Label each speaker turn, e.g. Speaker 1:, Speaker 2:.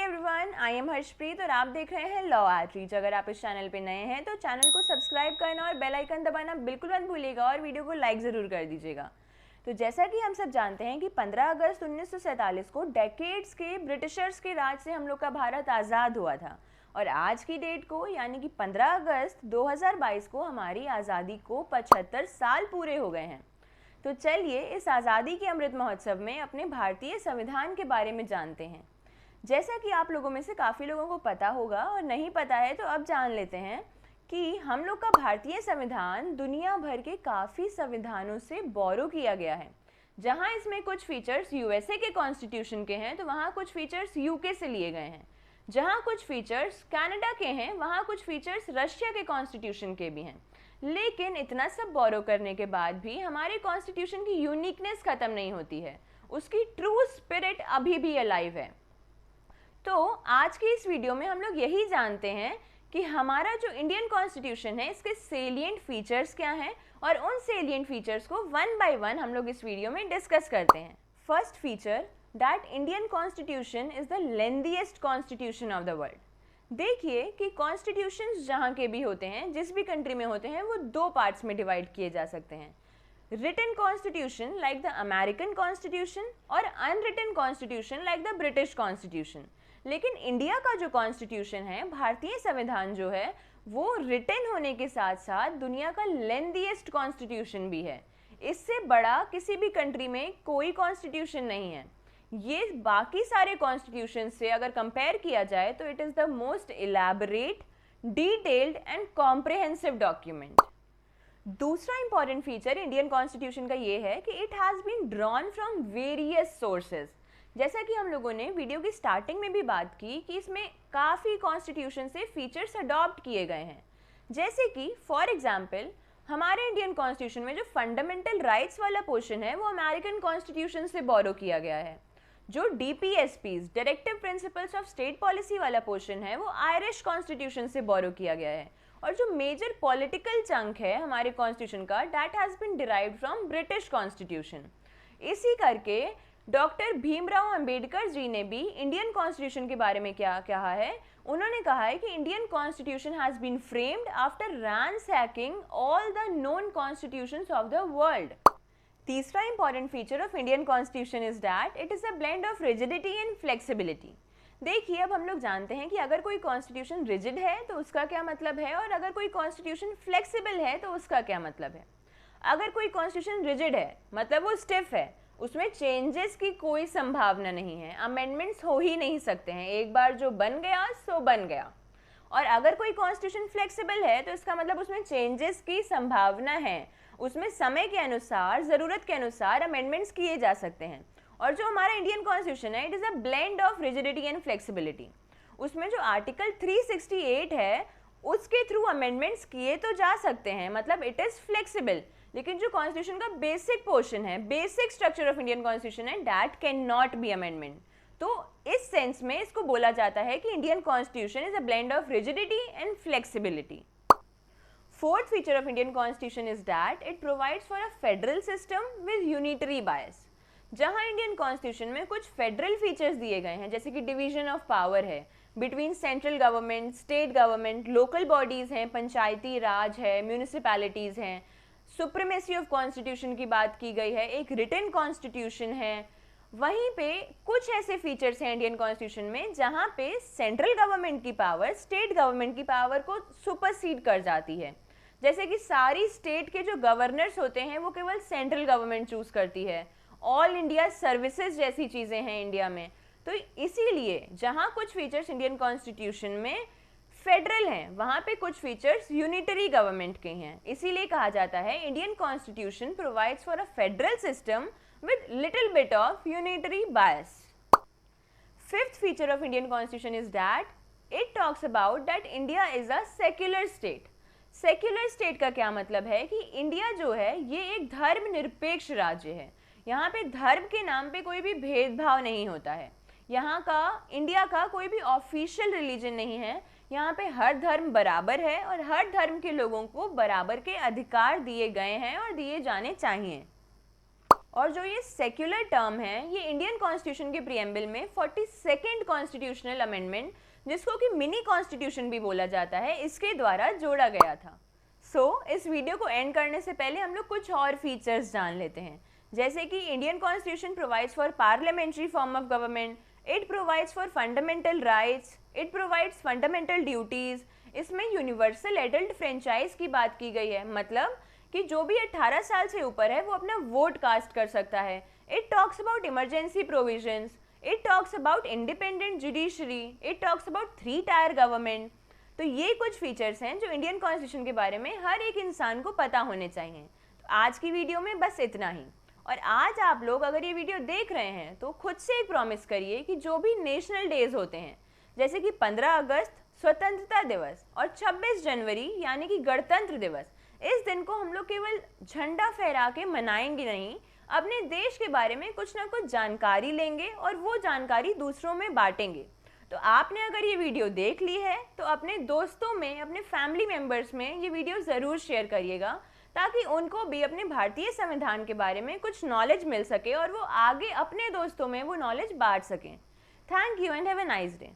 Speaker 1: Everyone, I am Harshpreet और आप देख रहे हैं लॉ एट रीच। अगर आप इस चैनल पे नए हैं तो चैनल को सब्सक्राइब करना और बेल आइकन दबाना बिल्कुल मत भूलिएगा और वीडियो को लाइक ज़रूर कर दीजिएगा। तो जैसा कि हम सब जानते हैं कि 15 अगस्त 1947 को डेकेड्स के ब्रिटिशर्स के राज से हम लोग का भारत आज़ाद हुआ था और आज की डेट को यानी कि 15 अगस्त 2022 को हमारी आज़ादी को 75 साल पूरे हो गए हैं। तो चलिए इस आज़ादी के अमृत महोत्सव में अपने भारतीय संविधान के बारे में जानते हैं। जैसा कि आप लोगों में से काफ़ी लोगों को पता होगा और नहीं पता है तो अब जान लेते हैं कि हम लोग का भारतीय संविधान दुनिया भर के काफ़ी संविधानों से बोरो किया गया है। जहां इसमें कुछ फीचर्स यूएसए के कॉन्स्टिट्यूशन के हैं तो वहां कुछ फीचर्स यूके से लिए गए हैं। जहां कुछ फीचर्स कनाडा के हैं वहां कुछ फीचर्स रशिया के कॉन्स्टिट्यूशन के भी हैं। लेकिन इतना सब बोरो करने के बाद भी हमारे कॉन्स्टिट्यूशन की यूनिकनेस ख़त्म नहीं होती है, उसकी ट्रू स्पिरिट अभी भी अलाइव है। तो आज की इस वीडियो में हम लोग यही जानते हैं कि हमारा जो इंडियन कॉन्स्टिट्यूशन है इसके सेलिएंट फीचर्स क्या हैं और उन सेलिएंट फीचर्स को वन बाय वन हम लोग इस वीडियो में डिस्कस करते हैं। First feature, that Indian constitution is the lengthiest constitution of the world. देखिए कि कॉन्स्टिट्यूशंस जहाँ के भी होते हैं, जिस भी कंट्री में होते हैं, वो दो पार्ट्स में डिवाइड किए जा सकते हैं। Written constitution like the American constitution और unwritten constitution like the British constitution. लेकिन इंडिया का जो कॉन्स्टिट्यूशन है, भारतीय संविधान जो है, वो रिटन होने के साथ साथ दुनिया का लेंथीएस्ट कॉन्स्टिट्यूशन भी है। इससे बड़ा किसी भी कंट्री में कोई कॉन्स्टिट्यूशन नहीं है। ये बाकी सारे कॉन्स्टिट्यूशन से अगर कंपेयर किया जाए तो it is the most elaborate, detailed and comprehensive document. दूसरा इंपॉर्टेंट फीचर इंडियन कॉन्स्टिट्यूशन का ये है कि it has been drawn from various sources. जैसा कि हम लोगों ने वीडियो की स्टार्टिंग में भी बात की कि इसमें काफ़ी कॉन्स्टिट्यूशन से फीचर्स अडॉप्ट किए गए हैं। जैसे कि फॉर एग्जांपल हमारे इंडियन कॉन्स्टिट्यूशन में जो फंडामेंटल राइट्स वाला पोर्शन है वो अमेरिकन कॉन्स्टिट्यूशन से बोरो किया गया है। जो DPSPs directive principles of state policy वाला पोर्शन है वो आयरिश कॉन्स्टिट्यूशन से बोरो किया गया है। और जो मेजर पॉलिटिकल चंक है हमारे कॉन्स्टिट्यूशन का, that has been derived from British constitution. इसी करके डॉक्टर भीमराव अंबेडकर जी ने भी इंडियन कॉन्स्टिट्यूशन के बारे में क्या कहा है। उन्होंने कहा है कि Indian constitution has been framed after ransacking all the known constitutions of the world. तीसरा important feature of Indian constitution is that it is a blend of rigidity and flexibility. देखिए, अब हम लोग जानते हैं कि अगर कोई कॉन्स्टिट्यूशन रिजिड है तो उसका क्या मतलब है और अगर कोई कॉन्स्टिट्यूशन फ्लेक्सिबल है तो उसका क्या मतलब है। अगर कोई कॉन्स्टिट्यूशन रिजिड है मतलब वो स्टिफ है, उसमें चेंजेस की कोई संभावना नहीं है, अमेंडमेंट्स हो ही नहीं सकते हैं, एक बार जो बन गया सो बन गया। और अगर कोई कॉन्स्टिट्यूशन फ्लेक्सिबल है तो इसका मतलब उसमें चेंजेस की संभावना है, उसमें समय के अनुसार, ज़रूरत के अनुसार अमेंडमेंट्स किए जा सकते हैं। और जो हमारा इंडियन कॉन्स्टिट्यूशन है, it is a blend of rigidity and flexibility. उसमें जो आर्टिकल 368 है उसके थ्रू अमेंडमेंट्स किए तो जा सकते हैं, मतलब इट इज़ फ्लेक्सिबल। लेकिन जो कॉन्स्टिट्यूशन का बेसिक पोर्शन है, basic structure of Indian constitution है, that can not be amendment. तो इस सेंस में इसको बोला जाता है कि Indian constitution is a blend of rigidity and flexibility. Fourth feature of Indian constitution is that it provides for a federal system with unitary bias. जहां Indian constitution में कुछ फेडरल फीचर्स दिए गए हैं, जैसे कि डिवीजन ऑफ पावर है between central government, state government, local bodies हैं, पंचायती राज है, म्यूनिसिपैलिटीज़ हैं, सुप्रीमेसी ऑफ कॉन्स्टिट्यूशन की बात की गई है, एक रिटन कॉन्स्टिट्यूशन है। वहीं पे कुछ ऐसे फीचर्स हैं इंडियन कॉन्स्टिट्यूशन में जहां पे सेंट्रल गवर्नमेंट की पावर स्टेट गवर्नमेंट की पावर को सुपरसीड कर जाती है। जैसे कि सारी स्टेट के जो गवर्नर्स होते हैं वो केवल सेंट्रल गवर्नमेंट चूज करती है। ऑल इंडिया सर्विसेज जैसी चीज़ें हैं इंडिया में। तो इसीलिए जहां कुछ फीचर्स इंडियन कॉन्स्टिट्यूशन में फेडरल हैं, वहां पे कुछ फीचर्स यूनिटरी गवर्नमेंट के हैं। इसीलिए कहा जाता है Indian constitution provides for a federal system with little bit of unitary bias. Fifth feature of Indian constitution is that it talks about that India is a secular state. Secular state का क्या मतलब है कि India जो है ये एक धर्मनिरपेक्ष राज्य है। यहाँ पे धर्म के नाम पे कोई भी भेदभाव नहीं होता है। यहाँ का, इंडिया का कोई भी ऑफिशियल रिलीजन नहीं है। यहाँ पे हर धर्म बराबर है और हर धर्म के लोगों को बराबर के अधिकार दिए गए हैं और दिए जाने चाहिए। और जो ये सेक्युलर टर्म है ये इंडियन कॉन्स्टिट्यूशन के प्रीएम्बल में 42nd कॉन्स्टिट्यूशनल अमेंडमेंट, जिसको कि मिनी कॉन्स्टिट्यूशन भी बोला जाता है, इसके द्वारा जोड़ा गया था। इस वीडियो को एंड करने से पहले हम लोग कुछ और फीचर्स जान लेते हैं, जैसे कि Indian constitution provides for parliamentary form of government, it provides for fundamental rights, it provides fundamental duties. इसमें यूनिवर्सल एडल्ट फ्रेंचाइज की बात की गई है, मतलब कि जो भी 18 साल से ऊपर है वो अपना वोट कास्ट कर सकता है। It talks about emergency provisions, it talks about independent judiciary, it talks about 3 tyre government. तो ये कुछ फीचर्स हैं जो इंडियन कॉन्स्टिट्यूशन के बारे में हर एक इंसान को पता होने चाहिए। तो आज की वीडियो में बस इतना ही। और आज आप लोग अगर ये वीडियो देख रहे हैं तो खुद से एक प्रॉमिस करिए कि जो भी नेशनल डेज होते हैं, जैसे कि 15 अगस्त स्वतंत्रता दिवस और 26 जनवरी यानी कि गणतंत्र दिवस, इस दिन को हम लोग केवल झंडा फहरा के मनाएंगे नहीं, अपने देश के बारे में कुछ ना कुछ जानकारी लेंगे और वो जानकारी दूसरों में बांटेंगे। तो आपने अगर ये वीडियो देख ली है तो अपने दोस्तों में, अपने फैमिली मेम्बर्स में ये वीडियो ज़रूर शेयर करिएगा, ताकि उनको भी अपने भारतीय संविधान के बारे में कुछ नॉलेज मिल सके और वो आगे अपने दोस्तों में वो नॉलेज बांट सकें। Thank you and have a nice day.